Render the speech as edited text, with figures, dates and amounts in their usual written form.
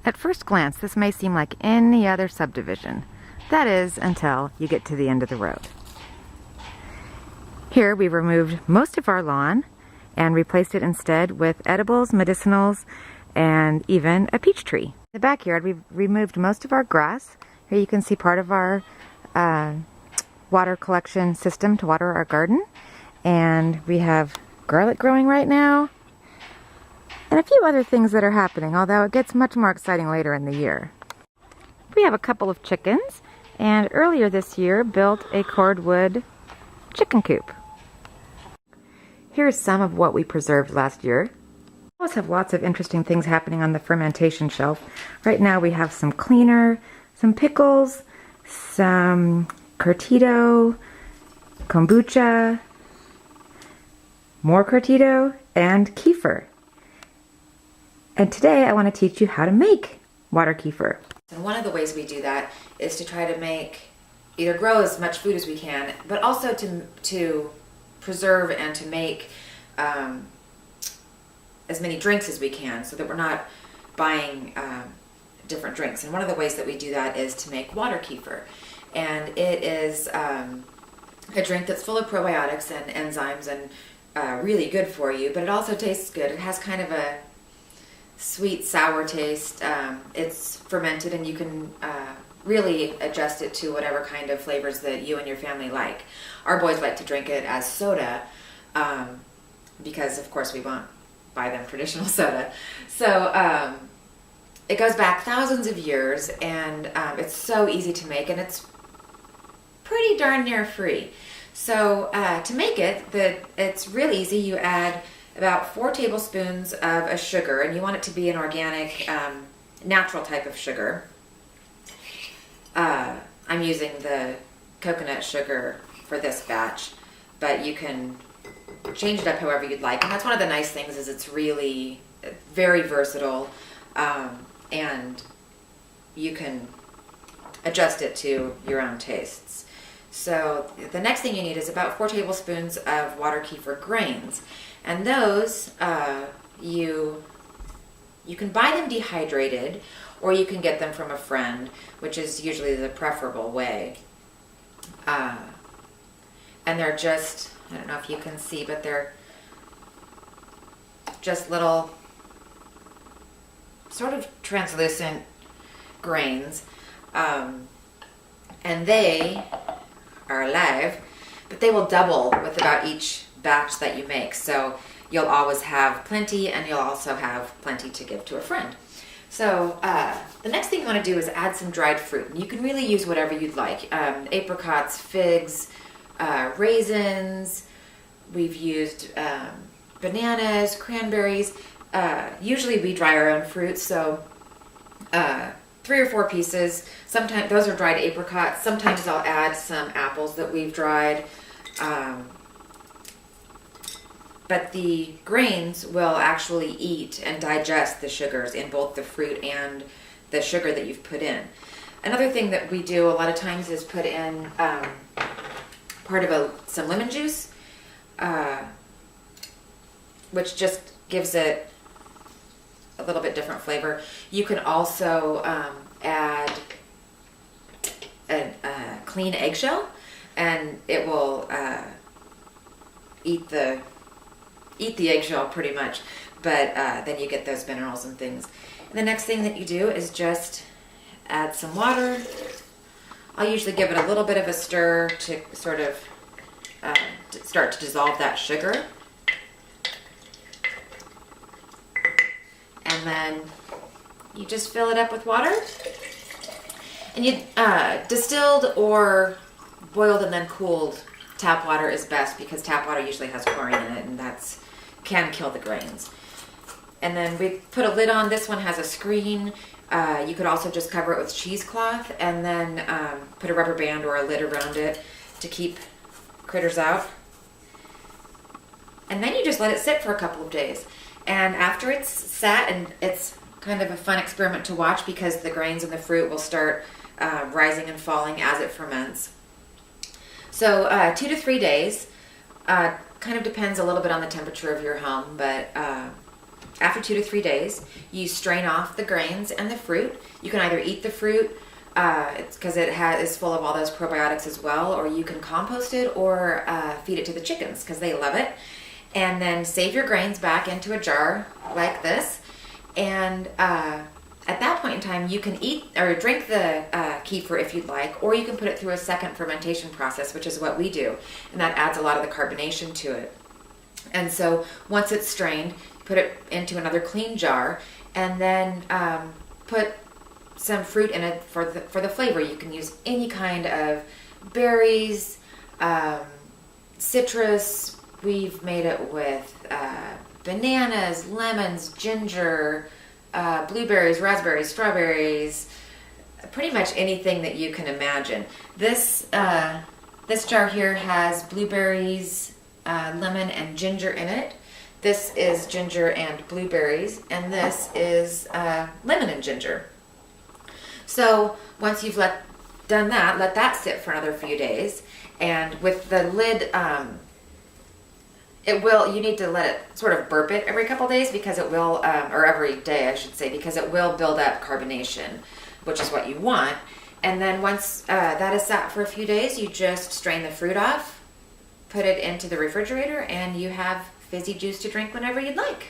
At first glance, this may seem like any other subdivision. That is, until you get to the end of the road. Here we've removed most of our lawn and replaced it instead with edibles, medicinals, and even a peach tree. In the backyard, we've removed most of our grass. Here you can see part of our water collection system to water our garden. And we have garlic growing right now, and a few other things that are happening, although it gets much more exciting later in the year. We have a couple of chickens, and earlier this year built a cordwood chicken coop. Here's some of what we preserved last year. We always have lots of interesting things happening on the fermentation shelf. Right now we have some cleaner, some pickles, some curtido, kombucha, more curtido, and kefir. And today I want to teach you how to make water kefir. And one of the ways we do that is to try to either grow as much food as we can, but also to preserve and to make as many drinks as we can, so that we're not buying different drinks. And one of the ways that we do that is to make water kefir. And it is a drink that's full of probiotics and enzymes and really good for you, but it also tastes good. It has kind of a sweet, sour taste. It's fermented, and you can really adjust it to whatever kind of flavors that you and your family like. Our boys like to drink it as soda, because of course we won't buy them traditional soda. So it goes back thousands of years, and it's so easy to make, and it's pretty darn near free. So to make it, it's really easy. You add about 4 tablespoons of a sugar, and you want it to be an organic, natural type of sugar. I'm using the coconut sugar for this batch, but you can change it up however you'd like. And that's one of the nice things, is it's really very versatile, and you can adjust it to your own tastes. So the next thing you need is about 4 tablespoons of water kefir grains, and those you can buy them dehydrated, or you can get them from a friend, which is usually the preferable way. And they're just, I don't know if you can see, but they're just little sort of translucent grains, and they are alive, but they will double with about each batch that you make. So you'll always have plenty, and you'll also have plenty to give to a friend. So the next thing you want to do is add some dried fruit. And you can really use whatever you'd like. Apricots, figs, raisins. We've used bananas, cranberries. Usually we dry our own fruit, so 3 or 4 pieces. Sometimes those are dried apricots. Sometimes I'll add some apples that we've dried. But the grains will actually eat and digest the sugars in both the fruit and the sugar that you've put in. Another thing that we do a lot of times is put in part of some lemon juice, which just gives it a little bit different flavor. You can also add a clean eggshell, and it will eat the eggshell pretty much, but then you get those minerals and things. And the next thing that you do is just add some water. I'll usually give it a little bit of a stir to sort of start to dissolve that sugar. And then you just fill it up with water. And you distilled or boiled and then cooled tap water is best, because tap water usually has chlorine in it, and that can kill the grains. And then we put a lid on. This one has a screen. You could also just cover it with cheesecloth, and then put a rubber band or a lid around it to keep critters out. And then you just let it sit for a couple of days. And after it's sat, and it's kind of a fun experiment to watch, because the grains in the fruit will start rising and falling as it ferments. So 2 to 3 days, kind of depends a little bit on the temperature of your home, but after 2 to 3 days, you strain off the grains and the fruit. You can either eat the fruit, because is full of all those probiotics as well, or you can compost it or feed it to the chickens because they love it. And then save your grains back into a jar like this. And at that point in time, you can eat or drink the kefir if you'd like, or you can put it through a second fermentation process, which is what we do. And that adds a lot of the carbonation to it. And so once it's strained, put it into another clean jar, and then put some fruit in it for the flavor. You can use any kind of berries, citrus. We've made it with bananas, lemons, ginger, blueberries, raspberries, strawberries, pretty much anything that you can imagine. This jar here has blueberries, lemon, and ginger in it. This is ginger and blueberries, and this is lemon and ginger. So once you've done that, let that sit for another few days. And with the lid, you need to let it sort of burp it every couple days because it will, or every day I should say, because it will build up carbonation, which is what you want. And then once that is sat for a few days, you just strain the fruit off, put it into the refrigerator, and you have fizzy juice to drink whenever you'd like.